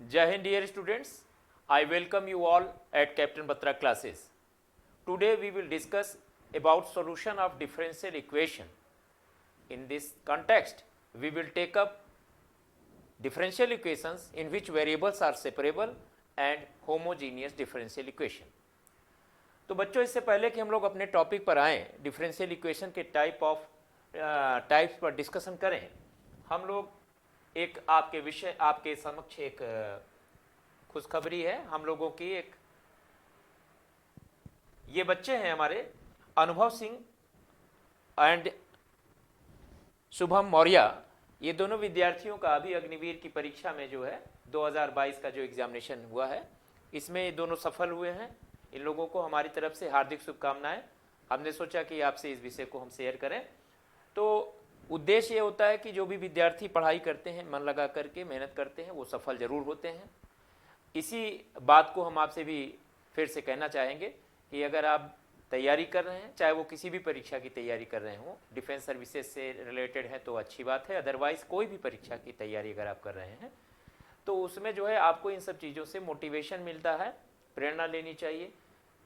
Jai Hind dear students, I welcome you all at Captain Batra classes. Today we will discuss about solution of differential equation. In this context, we will take up differential equations in which variables are separable and homogeneous differential equation. तो बच्चों इससे पहले कि हम लोग अपने topic पर आएँ डिफरेंशियल इक्वेशन के टाइप्स पर डिस्कशन करें, हम लोग एक आपके समक्ष एक खुशखबरी है। हम लोगों की ये बच्चे हैं हमारे अनुभव सिंह एंड शुभम मौर्य, ये दोनों विद्यार्थियों का अभी अग्निवीर की परीक्षा में जो है 2022 का जो एग्जामिनेशन हुआ है, इसमें ये दोनों सफल हुए हैं। इन लोगों को हमारी तरफ से हार्दिक शुभकामनाएं। हमने सोचा कि आपसे इस विषय को हम शेयर करें। तो उद्देश्य ये होता है कि जो भी विद्यार्थी पढ़ाई करते हैं, मन लगा करके मेहनत करते हैं, वो सफल जरूर होते हैं। इसी बात को हम आपसे भी फिर से कहना चाहेंगे कि अगर आप तैयारी कर रहे हैं, चाहे वो किसी भी परीक्षा की तैयारी कर रहे हों, डिफेंस सर्विसेज से रिलेटेड है तो अच्छी बात है, अदरवाइज कोई भी परीक्षा की तैयारी अगर आप कर रहे हैं तो उसमें जो है आपको इन सब चीज़ों से मोटिवेशन मिलता है, प्रेरणा लेनी चाहिए।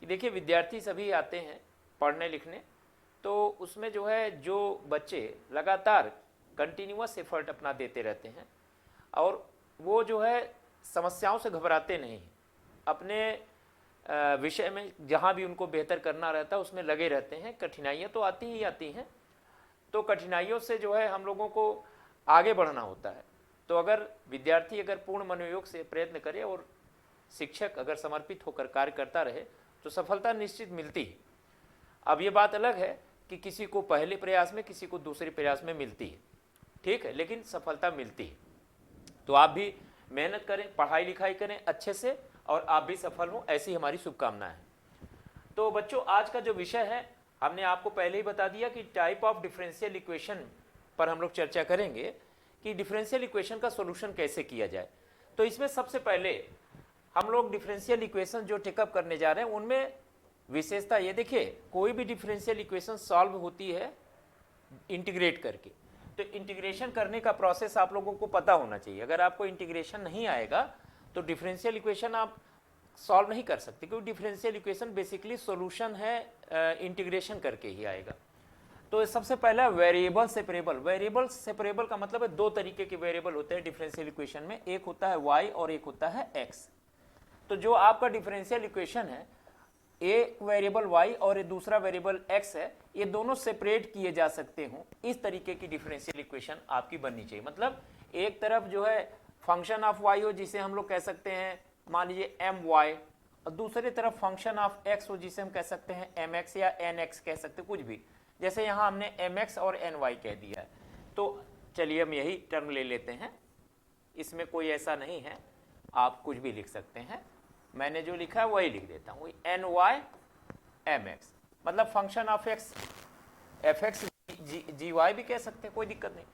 कि देखिए विद्यार्थी सभी आते हैं पढ़ने लिखने, तो उसमें जो है जो बच्चे लगातार कंटिन्यूअस एफर्ट अपना देते रहते हैं और वो जो है समस्याओं से घबराते नहीं हैं, अपने विषय में जहाँ भी उनको बेहतर करना रहता है उसमें लगे रहते हैं। कठिनाइयाँ तो आती ही आती हैं, तो कठिनाइयों से जो है हम लोगों को आगे बढ़ना होता है। तो अगर विद्यार्थी अगर पूर्ण मनोयोग से प्रयत्न करे और शिक्षक अगर समर्पित होकर कार्य करता रहे तो सफलता निश्चित मिलती है। अब ये बात अलग है कि किसी को पहले प्रयास में, किसी को दूसरे प्रयास में मिलती है, ठीक है, लेकिन सफलता मिलती है। तो आप भी मेहनत करें, पढ़ाई लिखाई करें अच्छे से और आप भी सफल हों, ऐसी हमारी शुभकामनाएं हैं। तो बच्चों आज का जो विषय है हमने आपको पहले ही बता दिया कि टाइप ऑफ डिफरेंशियल इक्वेशन पर हम लोग चर्चा करेंगे कि डिफरेंशियल इक्वेशन का सोल्यूशन कैसे किया जाए। तो इसमें सबसे पहले हम लोग डिफरेंशियल इक्वेशन जो टेकअप करने जा रहे हैं उनमें विशेषता ये देखिए, कोई भी डिफरेंशियल इक्वेशन सॉल्व होती है इंटीग्रेट करके। तो इंटीग्रेशन करने का प्रोसेस आप लोगों को पता होना चाहिए। अगर आपको इंटीग्रेशन नहीं आएगा तो डिफरेंशियल इक्वेशन आप सॉल्व नहीं कर सकते, क्योंकि डिफरेंशियल इक्वेशन बेसिकली सॉल्यूशन है इंटीग्रेशन करके ही आएगा। तो सबसे पहला वेरिएबल सेपरेबल। वेरिएबल सेपरेबल का मतलब है दो तरीके के वेरिएबल होते हैं डिफरेंशियल इक्वेशन में, एक होता है y और एक होता है x। तो जो आपका डिफरेंशियल इक्वेशन है, एक वेरिएबल y और एक दूसरा वेरिएबल x है, ये दोनों सेपरेट किए जा सकते हो, इस तरीके की डिफरेंशियल इक्वेशन आपकी बननी चाहिए। मतलब एक तरफ जो है फंक्शन ऑफ y हो जिसे हम लोग कह सकते हैं मान लीजिए my, और दूसरी तरफ फंक्शन ऑफ x हो जिसे हम कह सकते हैं mx या nx कह सकते हैं, कुछ भी। जैसे यहाँ हमने mx और ny कह दिया है, तो चलिए हम यही टर्म ले लेते हैं, इसमें कोई ऐसा नहीं है, आप कुछ भी लिख सकते हैं। मैंने जो लिखा है वही लिख देता हूँ, ny mx, मतलब function of x, fx gy भी कह सकते हैं, कोई दिक्कत नहीं।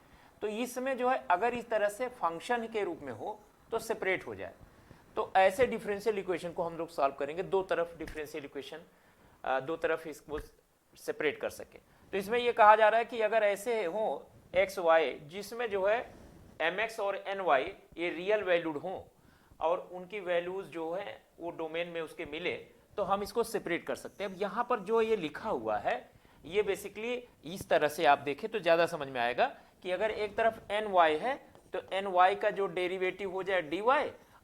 तो इसमें जो है अगर इस तरह से फंक्शन के रूप में हो तो सेपरेट हो जाए, तो ऐसे डिफरेंशियल इक्वेशन को हम लोग सॉल्व करेंगे। दो तरफ डिफरेंशियल इक्वेशन, दो तरफ इसको सेपरेट कर सके। तो इसमें यह कहा जा रहा है कि अगर ऐसे हो एक्स वाई जिसमें जो है mx और ny ये रियल वैल्यूड हों और उनकी वैल्यूज जो है वो डोमेन में उसके मिले, तो हम इसको सेपरेट कर सकते हैं। अब यहाँ पर जो ये लिखा हुआ है ये बेसिकली इस तरह से आप देखें तो ज़्यादा समझ में आएगा कि अगर एक तरफ ny है तो ny का जो डेरिवेटिव हो जाए dy,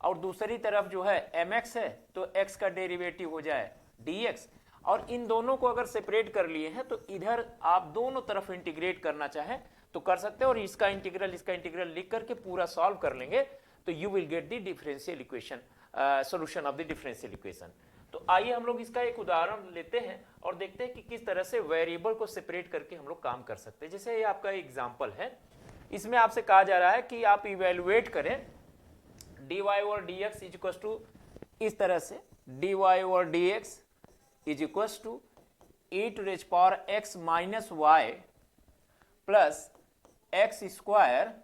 और दूसरी तरफ जो है mx है तो x का डेरिवेटिव हो जाए dx, और इन दोनों को अगर सेपरेट कर लिए हैं तो इधर आप दोनों तरफ इंटीग्रेट करना चाहें तो कर सकते हैं, और इसका इंटीग्रल लिख करके पूरा सॉल्व कर लेंगे तो you will get the differential equation, solution of the differential equation. तो आइए हम लोग इसका एक उदाहरण लेते हैं और देखते हैं कि किस तरह से वेरिएबल को सेपरेट करके हम लोग काम कर सकते हैं। जैसे ये आपका एग्जाम्पल है, इसमें आपसे कहा जा रहा है कि आप इवेलुएट करें dy और dx इज इक्वल टू, इस तरह से dy और dx is equal to e to raise power x minus y plus x square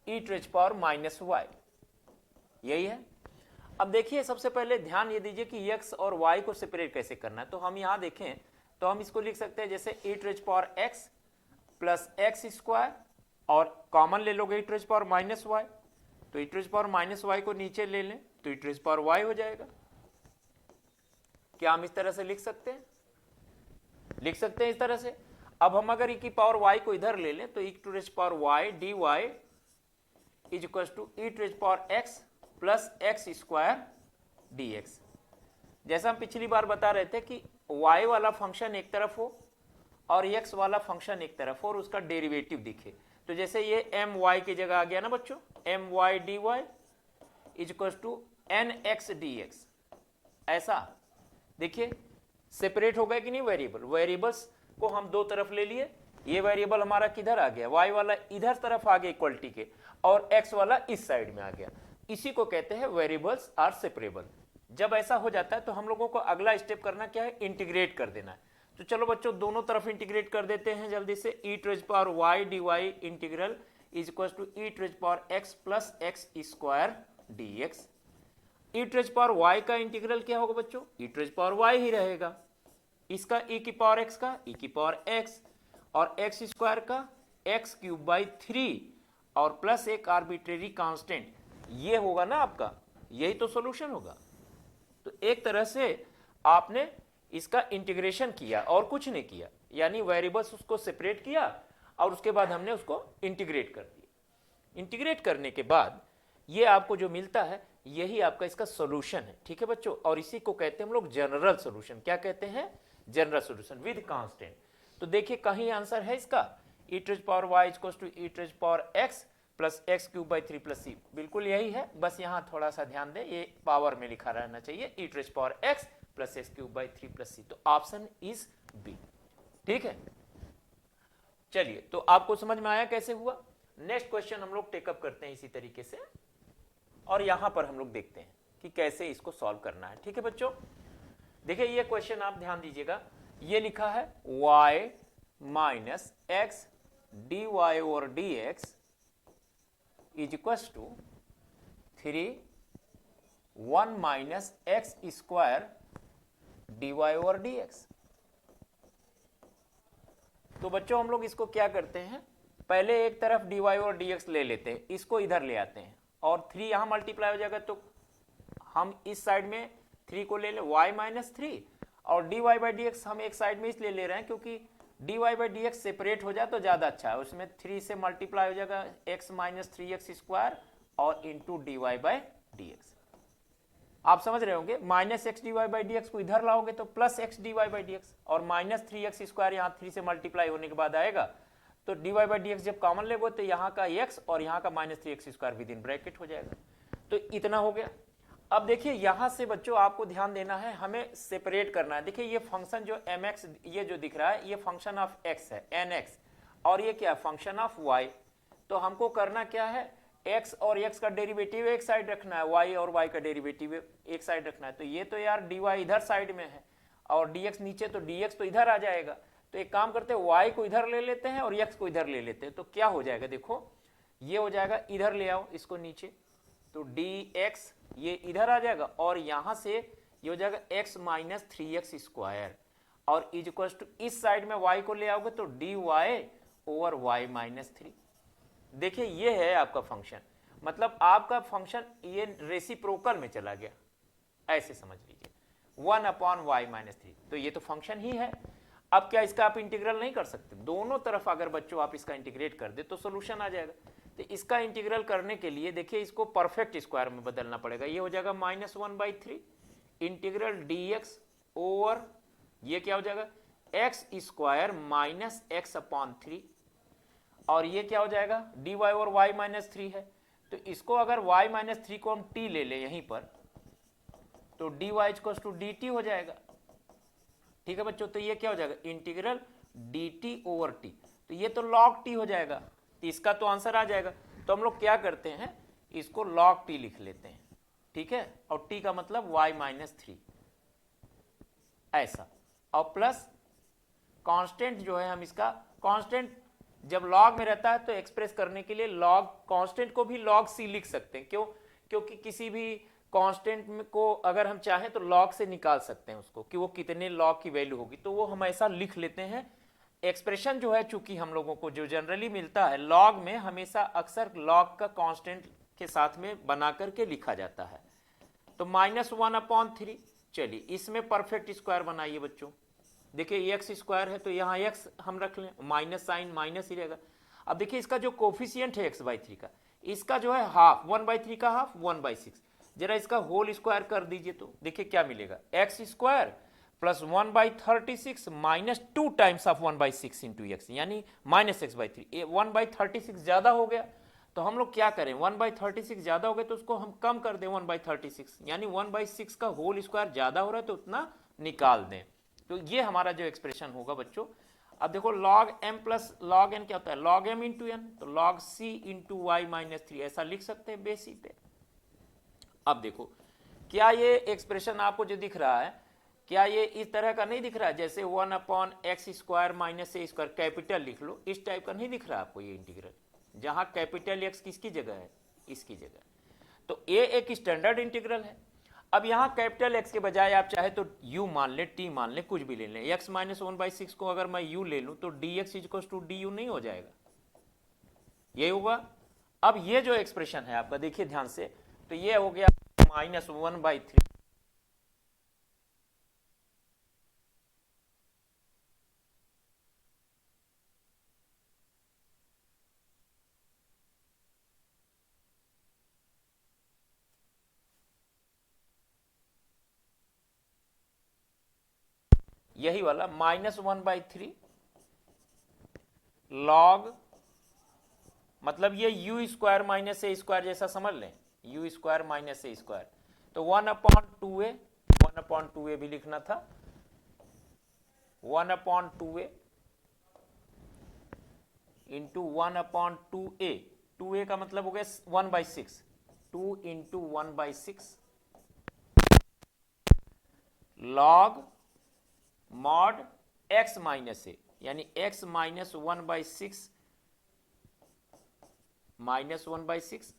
e to raise power minus y, यही है। अब देखिए सबसे पहले ध्यान ये दीजिए कि x और y को सेपरेट कैसे करना है। तो हम यहां देखें तो हम इसको लिख सकते हैं जैसे e to raise power x plus x square, और कॉमन ले लोगे e to raise power minus y, तो e to the power minus y को नीचे ले लें तो e to the power y हो जाएगा। क्या हम इस तरह से लिख सकते हैं? लिख सकते हैं इस तरह से। अब हम अगर e की पावर y को इधर ले लें तो e to the power y dy is equal to e to the power x plus x square dx। जैसा हम पिछली बार बता रहे थे कि y वाला फंक्शन एक तरफ हो और x वाला फंक्शन एक तरफ हो और उसका डेरिवेटिव दिखे, तो जैसे ये एम वाई की जगह आ गया ना बच्चों, M Y D Y is equal to N X D X. ऐसा देखिए सेपरेट हो गए कि नहीं वेरिएबल। वेरिएबल्स को हम दो तरफ ले लिए, ये वेरिएबल हमारा किधर आ गया, y वाला इधर तरफ आ गया इक्वलिटी के और x वाला इस साइड में आ गया। इसी को कहते हैं वेरिएबल्स आर सेपरेबल। जब ऐसा हो जाता है तो हम लोगों को अगला स्टेप करना क्या है, इंटीग्रेट कर देना है। तो चलो बच्चों दोनों तरफ इंटीग्रेट कर देते हैं जल्दी से। e to the power y dy integral is equal to e to the power x plus x square dx। e to the power y का इंटीग्रल क्या होगा बच्चों, e to the power y ही रहेगा। इसका e की power x का e की पावर x और x स्क्वायर का x क्यूब बाई 3 और प्लस एक आर्बिट्रेरी कांस्टेंट, ये होगा ना आपका, यही तो सॉल्यूशन होगा। तो एक तरह से आपने इसका इंटीग्रेशन किया और कुछ नहीं किया, यानी वेरिएबल्स उसको सेपरेट किया और उसके बाद हमने उसको इंटीग्रेट कर दिया। इंटीग्रेट करने के बाद ये आपको जो मिलता है यही आपका इसका सॉल्यूशन है, ठीक है बच्चों। और इसी को कहते हैं हम लोग जनरल सॉल्यूशन। क्या कहते हैं, जनरल सॉल्यूशन विद कांस्टेंट। तो देखिए कहीं आंसर है इसका e to the power y equals to e to the power x plus x cube by 3 plus c, बिल्कुल यही है। बस यहाँ थोड़ा सा ध्यान दें, ये पावर में लिखा रहना चाहिए e to the power x plus x cube by 3 plus c. तो ऑप्शन इज बी, ठीक है। चलिए तो आपको समझ में आया कैसे हुआ। नेक्स्ट क्वेश्चन हम लोग टेकअप करते हैं इसी तरीके से और यहां पर हम लोग देखते हैं कि कैसे इसको सॉल्व करना है, ठीक है बच्चों। देखिए ये क्वेश्चन आप ध्यान दीजिएगा, ये लिखा है y minus x d y over d x is equal to 3 1 minus x square d y over d x. तो बच्चों हम लोग इसको क्या करते हैं, पहले एक तरफ डी वाई और डी एक्स ले लेते हैं, इसको इधर ले आते हैं और 3 यहां मल्टीप्लाई हो जाएगा तो हम इस साइड में 3 को ले लें y माइनस 3 और d y by d x हम एक साइड में इसलिए ले रहे हैं क्योंकि d y by d x separate हो जाए तो ज्यादा अच्छा है। उसमें 3 से मल्टीप्लाई हो जाएगा x माइनस 3x स्क्वायर और into d y by d x. आप समझ रहे होंगे, minus x d y by d x को इधर लाओगे तो plus x d y by d x और माइनस 3x स्क्वायर यहाँ 3 से मल्टीप्लाई होने के बाद आएगा तो d y by d x जब कॉमन लेगो तो यहाँ का x और यहाँ का minus 3x square within bracket हो जाएगा। तो इतना हो गया। अब देखिए यहां से बच्चों आपको ध्यान देना है, हमें सेपरेट करना है। देखिए ये फंक्शन जो mx ये जो दिख रहा है ये फंक्शन ऑफ x है nx और ये क्या फंक्शन ऑफ y। तो हमको करना क्या है, x और x का डेरिवेटिव एक साइड रखना है, y और y का डेरिवेटिव एक साइड रखना है। तो ये तो यार dy इधर साइड में है और dx नीचे, तो dx तो इधर आ जाएगा। तो एक काम करते हैं y को इधर ले लेते हैं और x को इधर ले लेते हैं। तो क्या हो जाएगा, देखो ये हो जाएगा, इधर ले आओ इसको नीचे, तो dx ये इधर आ जाएगा और यहां से ये हो जाएगा x माइनस 3x स्क्वायर और इज इक्वल टू इस साइड में y को ले आओगे तो dy ओवर y माइनस 3। देखिए ये है आपका फंक्शन, मतलब आपका फंक्शन ये रेसिप्रोकल में चला गया, ऐसे समझ लीजिए 1 अपॉन y माइनस 3। तो ये तो फंक्शन ही है। अब क्या इसका आप इंटीग्रल नहीं कर सकते, दोनों तरफ अगर बच्चों आप इसका इंटीग्रेट कर दे तो सोल्यूशन आ जाएगा। तो इसका इंटीग्रल करने के लिए देखिए इसको परफेक्ट स्क्वायर में बदलना पड़ेगा। ये हो जाएगा माइनस 1/3 इंटीग्रल dx ओवर ये क्या हो जाएगा x square minus x upon 3 और ये क्या हो जाएगा dy ओवर y माइनस 3 है। तो इसको अगर y माइनस 3 को हम t ले लें यहीं पर तो dy इक्वल टू dt हो जाएगा, ठीक है बच्चों। तो ये क्या हो जाएगा इंटीग्रल dt ओवर t, तो ये तो log t हो जाएगा, तो इसका तो आंसर आ जाएगा। तो हम लोग क्या करते हैं इसको log t लिख लेते हैं, ठीक है, और t का मतलब y माइनस 3 ऐसा, और प्लस कांस्टेंट जो है हम इसका कांस्टेंट जब log में रहता है तो एक्सप्रेस करने के लिए log कांस्टेंट को भी log c लिख सकते हैं। क्यों, क्योंकि किसी भी कांस्टेंट को अगर हम चाहें तो log से निकाल सकते हैं उसको कि वो कितने log की वैल्यू होगी, तो वो हम ऐसा लिख लेते हैं। एक्सप्रेशन जो है चूंकि हम लोगों को जो जनरली मिलता है log में हमेशा अक्सर log का कांस्टेंट के साथ में बना करके लिखा जाता है। तो -1/3, चलिए इसमें परफेक्ट स्क्वायर बनाइए बच्चों। देखिए एक्स स्क्वायर है तो यहाँ एक्स हम रख लें, माइनस साइन माइनस ही रहेगा। अब देखिए इसका जो कोफिशियंट है x/3 का, इसका जो है हाफ, 1/3 का हाफ 1/6, जरा इसका होल स्क्वायर कर दीजिए तो देखिए क्या मिलेगा, x² plus 1/36 minus 2 times of 1/6 into x, यानी -x/3। 1/36 ज्यादा हो गया तो हम लोग क्या करें, 1/36 ज्यादा हो गया तो उसको हम कम कर दें 1/36, यानी 1/6 का होल स्क्वायर ज्यादा हो रहा है तो उतना निकाल दें। तो ये हमारा जो एक्सप्रेशन होगा बच्चों। अब देखो log m plus log n क्या होता है, log m इंटू एन, तो log c into y minus 3 ऐसा लिख सकते हैं बेस ई पे। अब देखो क्या ये एक्सप्रेशन आपको जो दिख रहा है, क्या ये इस तरह का नहीं दिख रहा है, जैसे 1/x² minus a square capital लिख लो, इस टाइप का नहीं दिख रहा आपको ये इंटीग्रल, जहां कैपिटल एक्स किसकी जगह है, इसकी जगह। तो ये एक स्टैंडर्ड इंटीग्रल है। अब यहां कैपिटल एक्स के बजाय आप चाहे तो u मान ले, t मान ले, कुछ भी ले लें। x माइनस 1/6 को अगर मैं u ले लूं तो dx इक्वल टू du नहीं हो जाएगा, ये होगा। अब ये जो एक्सप्रेशन है आपका देखिए ध्यान से, तो ये हो गया -1/3 यही वाला -1/3 log, मतलब ये u² माइनस a स्क्वायर जैसा समझ लें, u² माइनस a स्क्वायर, तो 1/2a, 1/2a भी लिखना था, 1/2a इंटू 1/2a, 2a का मतलब हो गया 1/6, 2 into 1/6 log mod x minus a, यानी x minus 1/6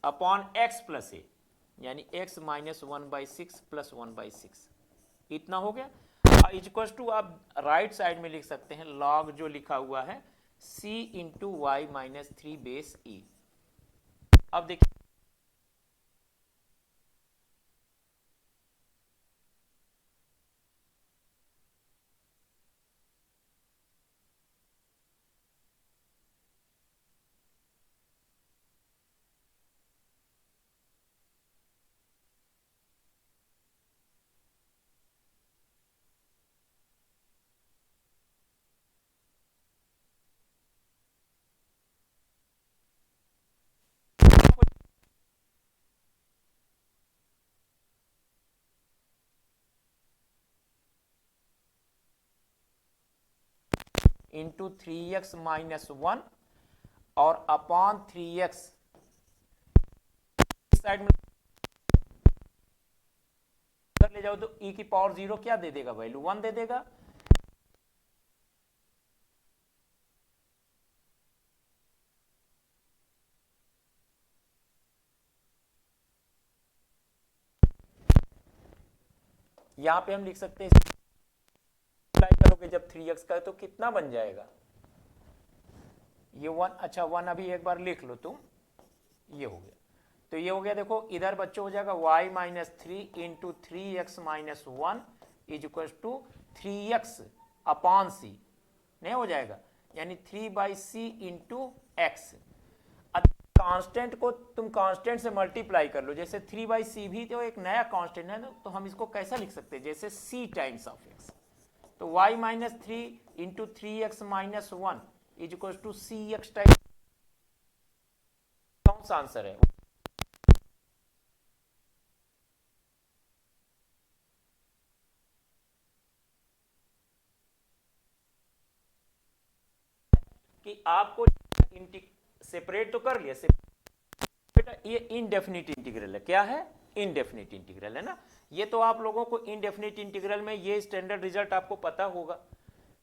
upon x plus a, यानी x माइनस 1/6 प्लस 1/6, इतना हो गया। इक्वल टू आप राइट साइड में लिख सकते हैं log जो लिखा हुआ है c into y minus 3 base e। अब देखिए इंटू 3x माइनस 1 और अपॉन 3x साइड में ले जाओ तो e की पावर 0 क्या दे देगा, वैल्यू 1 दे देगा। यहां पे हम लिख सकते हैं, अप्लाई करोगे जब 3x का तो कितना बन जाएगा, ये 1, अच्छा 1 अभी एक बार लिख लो तुम, ये हो गया। तो ये हो गया, देखो इधर बच्चों हो जाएगा y minus 3 into 3x minus 1 is equal to 3x upon c, नहीं हो जाएगा, यानी 3/c इंटू एक्स। कांस्टेंट को तुम कांस्टेंट से मल्टीप्लाई कर लो, जैसे 3/c भी तो एक नया कांस्टेंट है ना, तो हम इसको कैसा लिख सकते हैं, जैसे c टाइम्स ऑफ x, तो y minus 3 into 3x minus 1 is equal to cx times, कौन सा आंसर है, कि आपको सेपरेट तो कर लिया, बेटा ये इनडेफिनिट इंटीग्रल है, क्या है, इनडेफिनिट इंटीग्रल है ना। ये तो आप लोगों को इनडेफिनिट इंटीग्रल में ये स्टैंडर्ड रिजल्ट आपको पता होगा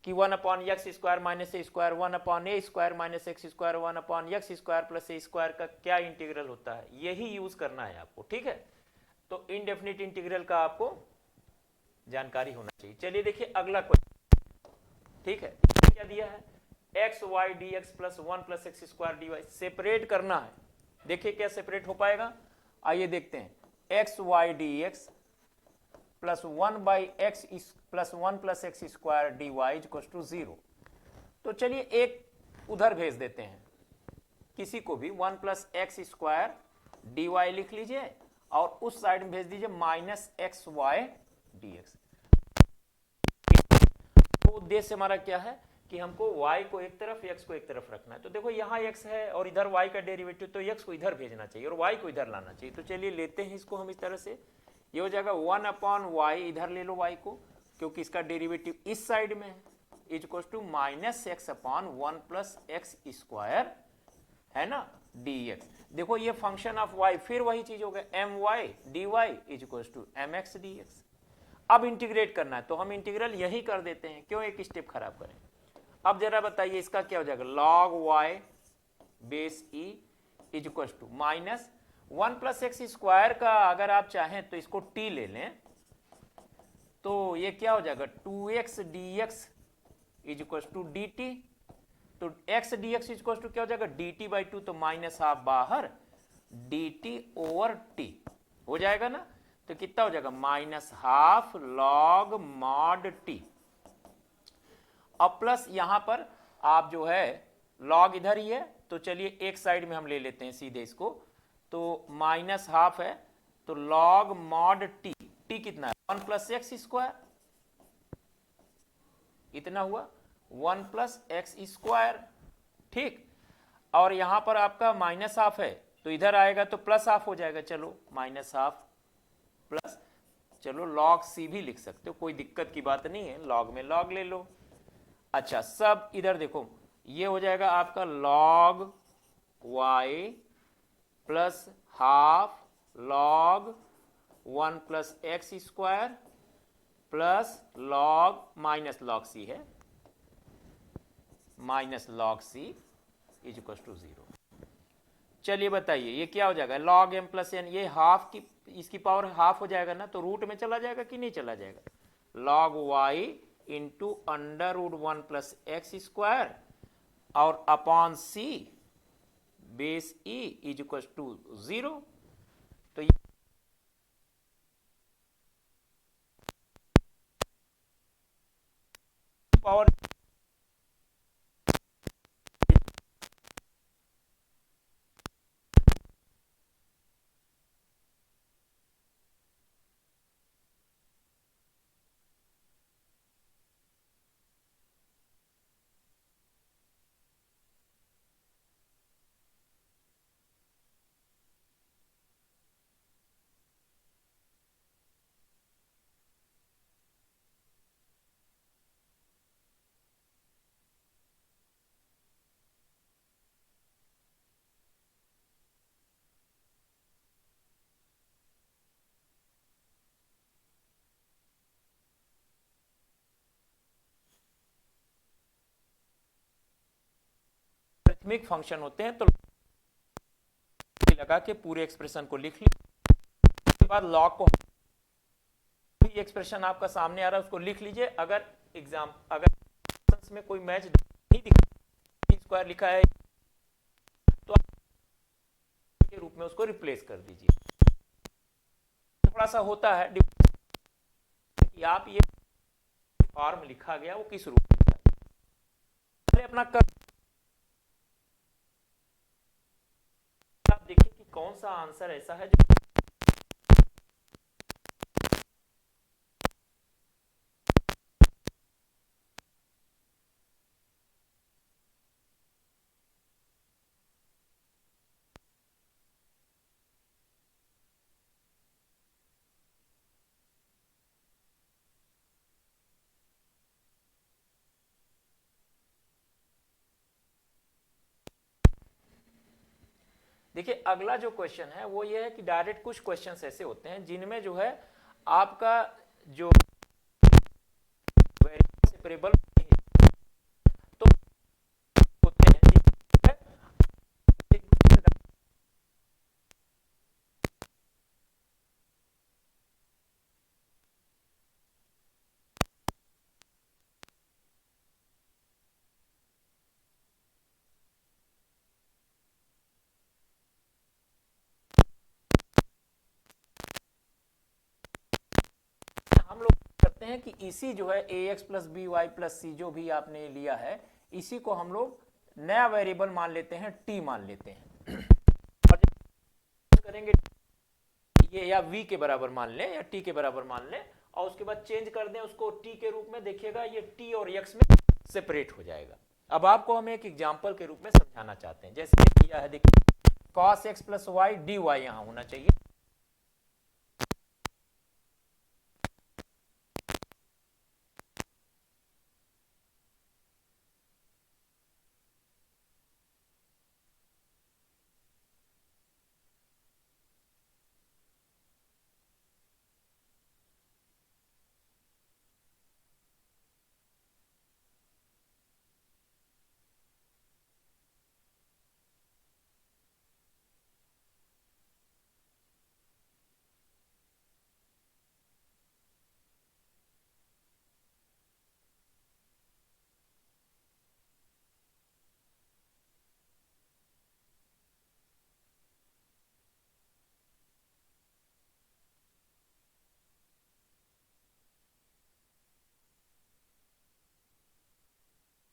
कि 1/x² minus a square, 1/a² minus x square, 1/x² plus a square का क्या इंटीग्रल होता है, यही यूज करना है आपको, ठीक है। तो इनडेफिनिट इंटीग्रल का आपको जानकारी होना चाहिए। चलिए देखिए अगला क्वेश्चन, ठीक है, क्या दिया है, x y dx plus 1 plus x square dy, separate करना है, देखिए क्या सेपरेट हो पाएगा, आइए देखते हैं। X y d x plus 1/x plus 1+x² dy equal to 0। तो चलिए एक उधर भेज देते हैं, किसी को भी 1+x² dy लिख लीजिए और उस साइड में भेज दीजिए -xy dx। तो उद्देश्य हमारा क्या है कि हमको y को एक तरफ x को एक तरफ रखना है। तो देखो यहाँ x है और इधर y का डेरिवेटिव, तो x को इधर भेजना चाहिए और y को इधर लाना चाहिए। तो चलिए लेते हैं इसको हम इस तरह से, ये हो जाएगा 1/y, इधर ले लो y को क्योंकि इसका डेरिवेटिव इस साइड में है, इक्वल टू -x/1+x² है ना dx। देखो ये फंक्शन ऑफ y फिर वही चीज हो गया my dy equal to mx dx। अब इंटीग्रेट करना है तो हम इंटीग्रल यही कर देते हैं, क्यों एक स्टेप खराब करें। अब जरा बताइए इसका क्या हो जाएगा, log y base e equal to -1+x² का अगर आप चाहें तो इसको t ले लें तो ये क्या हो जाएगा 2x dx equal to dt। तो x dx इक्वल टू क्या हो जाएगा dt/2, तो -½ बाहर dt/t हो जाएगा ना। तो कितना हो जाएगा -½ log mod t। अब प्लस यहां पर आप जो है log इधर ही है, तो चलिए एक साइड में हम ले लेते हैं सीधे इसको, तो -½ है तो log mod t, t कितना है 1+x², इतना हुआ 1+x², ठीक। और यहां पर आपका -½ है तो इधर आएगा तो +½ हो जाएगा, चलो -½ प्लस, चलो log c भी लिख सकते हो, कोई दिक्कत की बात नहीं है, log में log ले लो। अच्छा सब इधर देखो, ये हो जाएगा आपका log y plus ½ log 1+x² plus log -log c है, -log c इक्वल टू 0। चलिए बताइए ये क्या हो जाएगा log m प्लस n, ये हाफ की इसकी पावर हाफ हो जाएगा ना, तो रूट में चला जाएगा कि नहीं चला जाएगा, log y इंटू √1+x² और upon c base e equal to 0। तो पावर प्राथमिक फंक्शन होते हैं, तो लगा के पूरे एक्सप्रेशन को लिख लीजिए, उसके बाद log को भी एक्सप्रेशन आपका सामने आ रहा है उसको लिख लीजिए। अगर में कोई मैच नहीं दिखा, स्क्वायर लिखा है तो के रूप में उसको रिप्लेस कर दीजिए। थोड़ा सा होता है कि आप ये फॉर्म लिखा गया वो किस रूप में है, अपना कर आप देखिए कि कौन सा आंसर ऐसा है जो देखिए अगला जो क्वेश्चन है वो ये है कि डायरेक्ट कुछ क्वेश्चंस ऐसे होते हैं जिनमें जो है आपका जो वेरिएबल सेपरेबल तो होते हैं सकते हैं कि इसी जो है a x plus b y plus c जो भी आपने लिया है, इसी को हम लोग नया वेरिएबल मान लेते हैं, टी मान लेते हैं। और जब करेंगे ये या v के बराबर मान लें या t के बराबर मान लें, और उसके बाद चेंज कर दें उसको t के रूप में, देखिएगा ये t और x में सेपरेट हो जाएगा। अब आपको हम एक एग्जांपल के रूप में समझाना चाहते हैं, जैसे किया है, देखिए cos x plus y dy यहां होना चाहिए।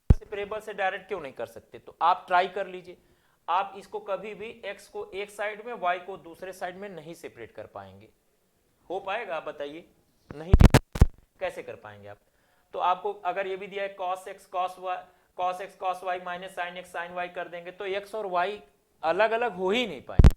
सेपरेबल से डायरेक्ट क्यों नहीं कर सकते? तो आप ट्राई कर लीजिए। आप इसको कभी भी x को एक साइड में, y को दूसरे साइड में नहीं सेपरेट कर पाएंगे। हो पाएगा? आप बताइए। नहीं, कैसे कर पाएंगे आप? तो आपको अगर ये भी दिया है cos x cos y minus sin x sin y कर देंगे तो x और y अलग अलग हो ही नहीं पाएंगे।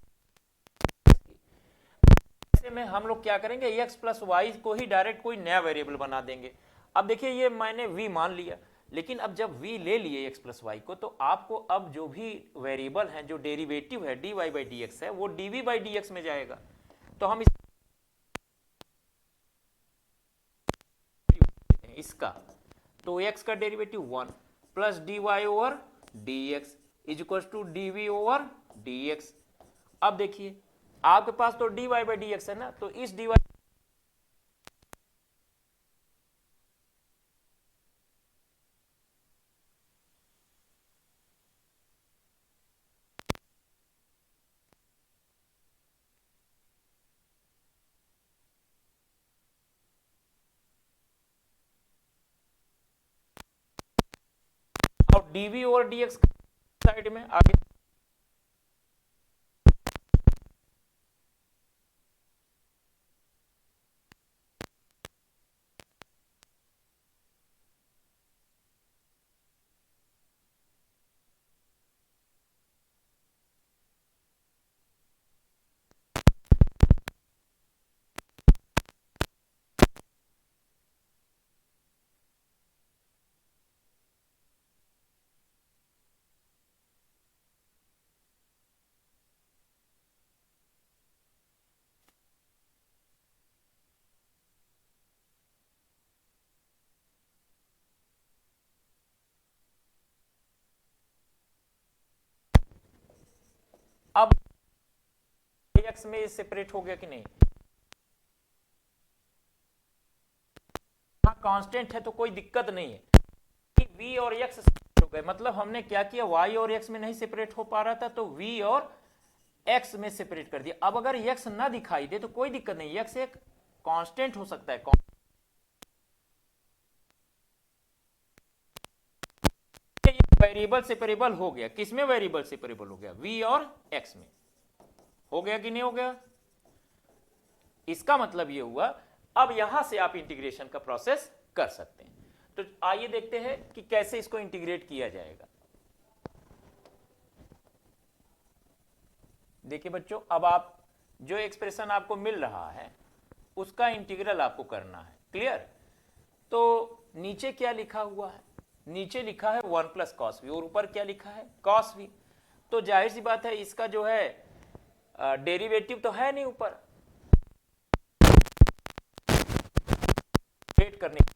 ऐसे में हम लोग क्या करेंगे, x प्लस वाई को ही डायरेक्ट कोई नया वेरिएबल बना देंगे। अब देखिए ये मैंने v मान लिया, लेकिन अब जब v ले लिए x प्लस वाई को, तो आपको अब जो भी वेरिएबल है, जो डेरिवेटिव है dy बाई डी है, वो dv बाई डी में जाएगा। तो हम इसका तो x का derivative 1 plus d y over d x is equal to d v over d x. अब देखिए आपके पास तो d y by d x है ना, तो इस डी वाई और d v over d x side में आगे अब एक्स में सेपरेट हो गया कि नहीं? हाँ कांस्टेंट है तो कोई दिक्कत नहीं है। v और x हो गए, मतलब हमने क्या किया, y और x में नहीं सेपरेट हो पा रहा था तो v और x में सेपरेट कर दिया। अब अगर x ना दिखाई दे तो कोई दिक्कत नहीं, x एक कांस्टेंट हो सकता है। वेरिएबल सेपरेबल हो गया, किसमें वेरिएबल सेपरेबल हो गया? v और x में। हो गया कि नहीं हो गया? इसका मतलब ये हुआ अब यहां से आप इंटीग्रेशन का प्रोसेस कर सकते हैं। तो आइए देखते हैं कि कैसे इसको इंटीग्रेट किया जाएगा। देखिए बच्चों, अब आप जो एक्सप्रेशन आपको मिल रहा है उसका इंटीग्रल आपको करना है। क्लियर? तो नीचे क्या लिखा हुआ है? नीचे लिखा है 1 प्लस कॉस वी और ऊपर क्या लिखा है? Cos v. तो जाहिर सी बात है इसका जो है डेरिवेटिव तो है नहीं ऊपर, वेट करने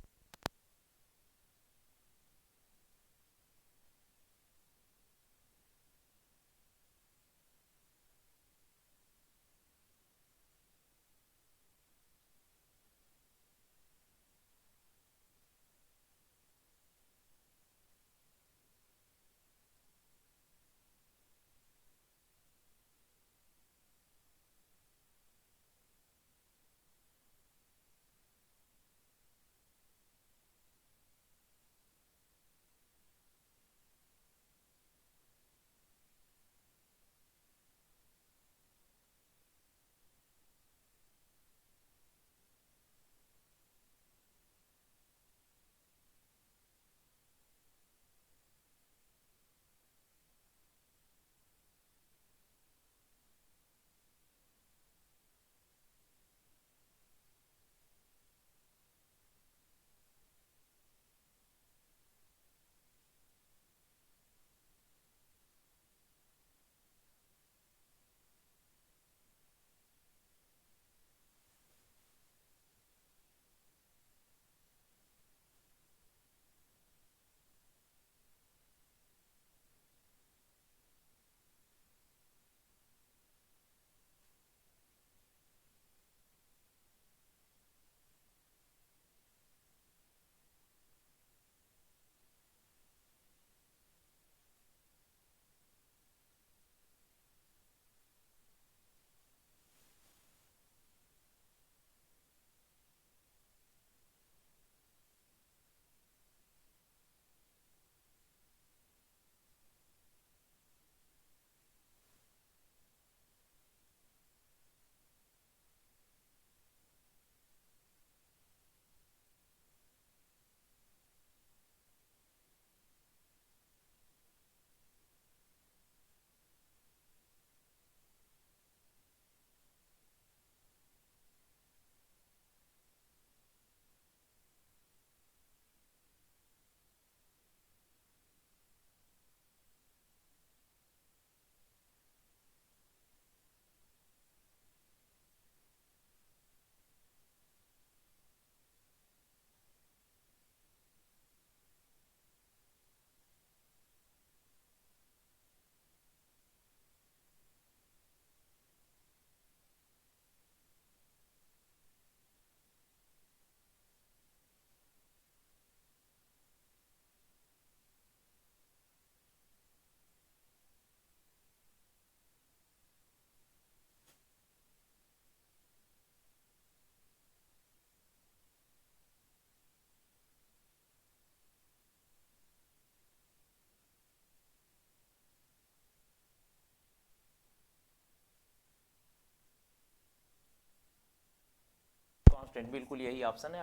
कांस्टेंट, बिल्कुल यही ऑप्शन है।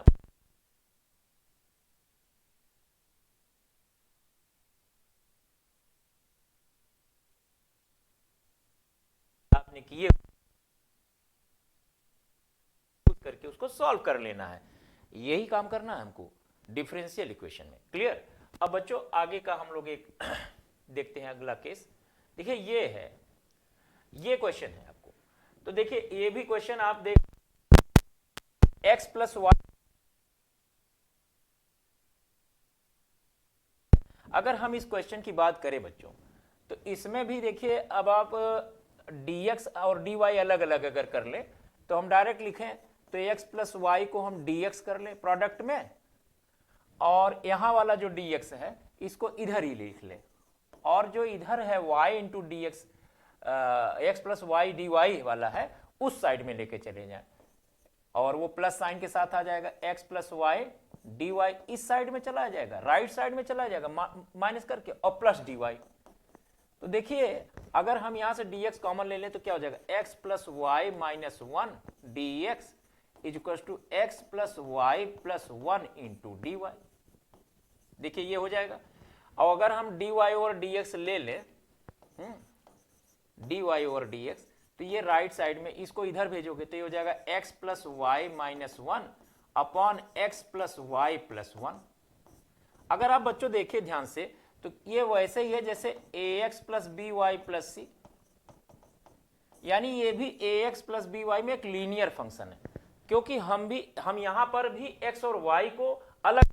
आपने किए करके उसको सॉल्व कर लेना है, यही काम करना है हमको डिफरेंशियल इक्वेशन में। क्लियर? अब बच्चों आगे का हम लोग एक देखते हैं अगला केस। देखिए ये है, ये क्वेश्चन है आपको, तो देखिए ये भी क्वेश्चन आप देख, x प्लस वाई, अगर हम इस क्वेश्चन की बात करें बच्चों, तो इसमें भी देखिए अब आप dx और dy अलग अलग अगर कर ले तो हम डायरेक्ट लिखें तो x प्लस वाई को हम dx कर ले प्रोडक्ट में, और यहां वाला जो dx है इसको इधर ही लिख ले, और जो इधर है y into d x, x plus y D y वाला है उस साइड में लेके चले जाए, और वो प्लस साइन के साथ आ जाएगा, x plus y D y इस साइड में चला जाएगा, राइट साइड में चला जाएगा माइनस करके, और प्लस डी वाई। तो देखिए अगर हम यहां से dx कॉमन ले लें तो क्या हो जाएगा, x plus y minus one d x is equal to x plus y plus one into d y. देखिए ये हो जाएगा। और अगर हम dy और dx ले लें, dy और dx, तो ये राइट साइड में इसको इधर भेजोगे तो ये हो जाएगा x plus y minus one upon x plus y plus one. अगर आप बच्चों देखिए ध्यान से तो ये वैसे ही है जैसे ax plus b y plus c, यानी ये भी ax प्लस बी वाई में एक लीनियर फंक्शन है, क्योंकि हम यहां पर भी x और y को अलग,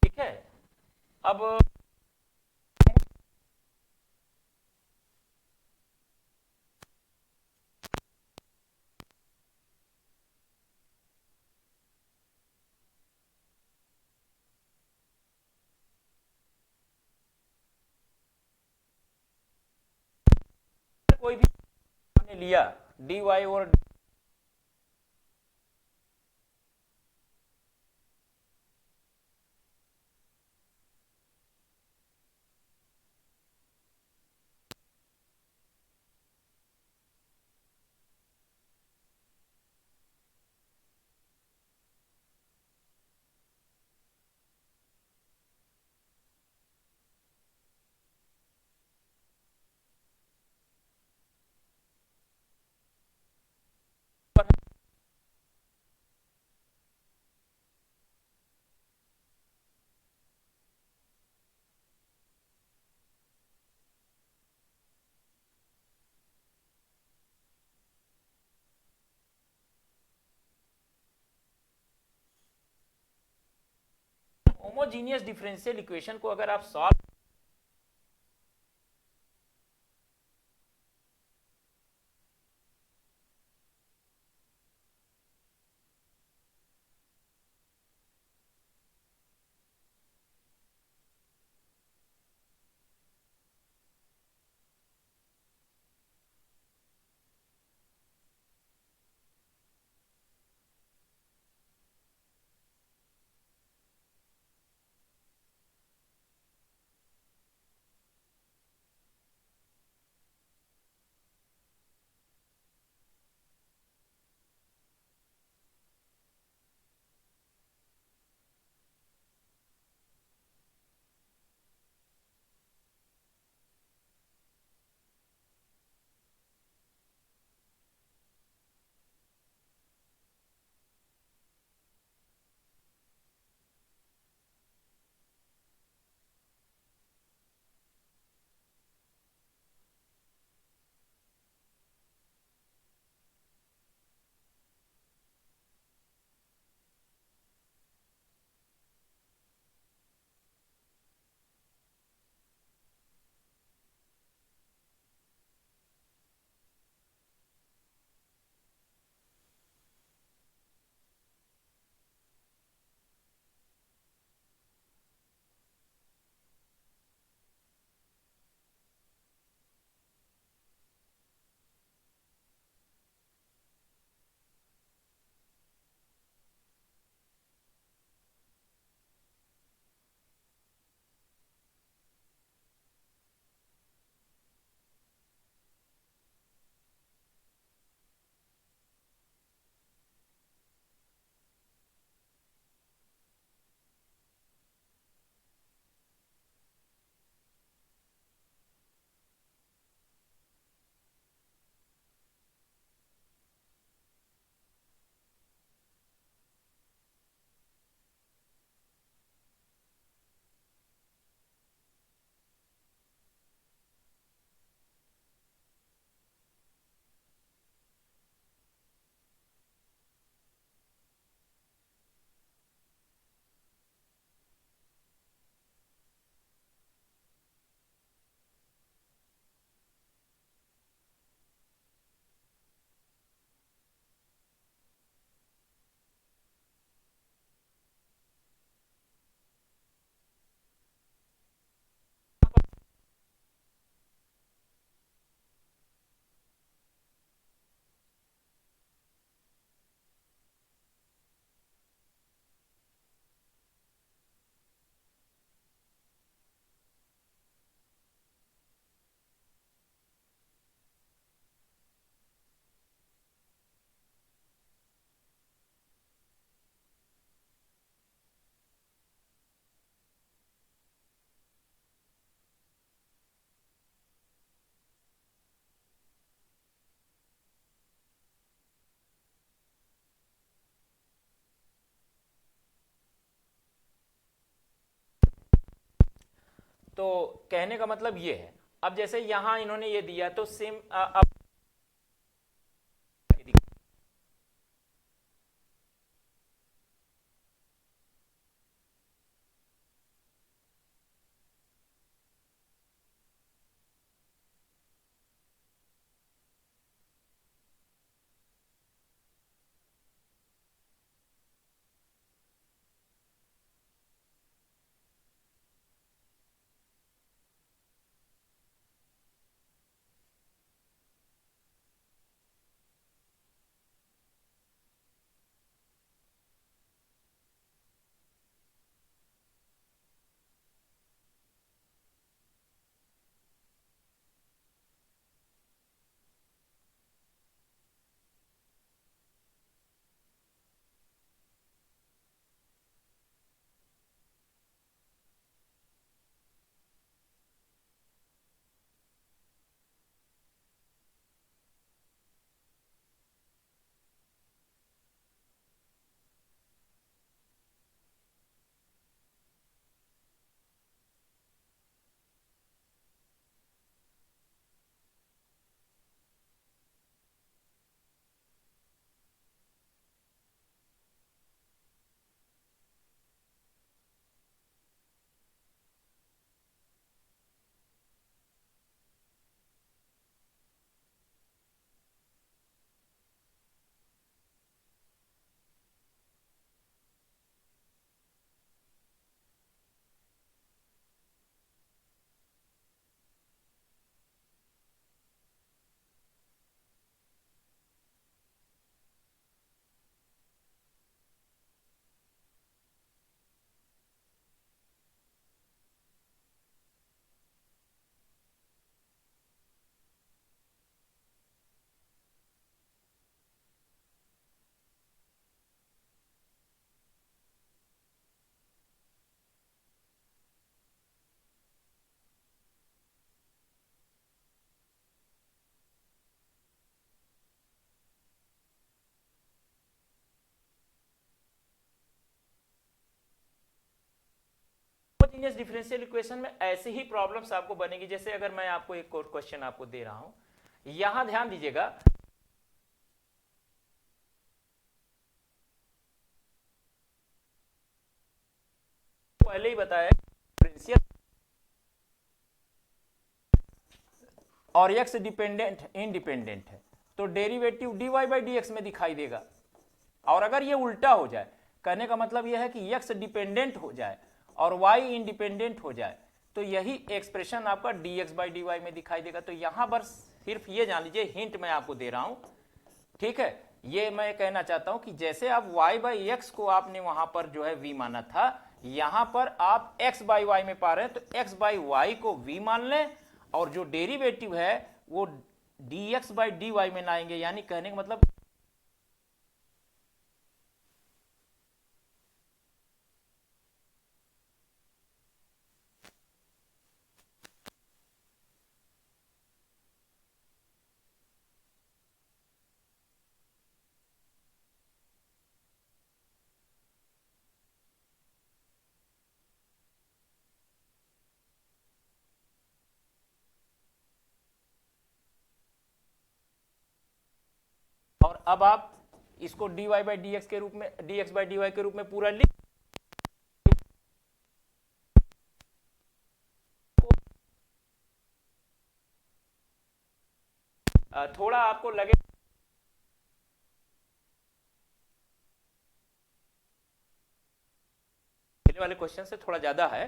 ठीक है। अब कोई भी आपने लिया dy और होमोजीनियस डिफरेंशियल इक्वेशन को अगर आप सॉल्व तो कहने का मतलब ये है। अब जैसे यहां इन्होंने ये दिया तो सेम अब होमोजेनियस डिफरेंशियल इक्वेशन में ऐसे ही प्रॉब्लम्स आपको बनेगी, जैसे अगर मैं आपको एक और क्वेश्चन आपको दे रहा हूं, यहां ध्यान दीजिएगा, पहले ही बताया डिफरेंशियल और एक्स डिपेंडेंट इंडिपेंडेंट है तो डेरिवेटिव dy बाई डी में दिखाई देगा। और अगर ये उल्टा हो जाए, कहने का मतलब यह है कि x डिपेंडेंट हो जाए और y इंडिपेंडेंट हो जाए, तो यही एक्सप्रेशन आपका dx बाई डी में दिखाई देगा। तो यहां पर सिर्फ ये जान लीजिए, हिंट मैं आपको दे रहा हूं, ठीक है, ये मैं कहना चाहता हूं कि जैसे आप y बाई एक्स को आपने वहां पर जो है v माना था, यहां पर आप x बाई वाई में पा रहे हैं, तो x बाई वाई को v मान लें और जो डेरिवेटिव है वो dx बाई डी में लाएंगे। यानी कहने का मतलब और अब आप इसको dy बाई डी के रूप में, dx बाई डी के रूप में पूरा लिख, थोड़ा आपको लगे पहले वाले क्वेश्चन से थोड़ा ज्यादा है।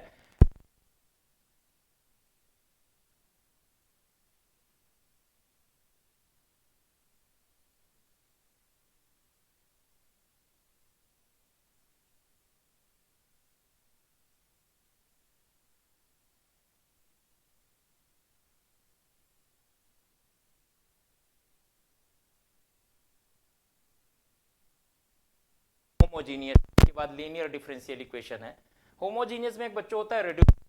होमोजीनियस के बाद लीनियर डिफरेंशियल इक्वेशन है। होमोजीनियस में एक बच्चों होता है रेड्यूस,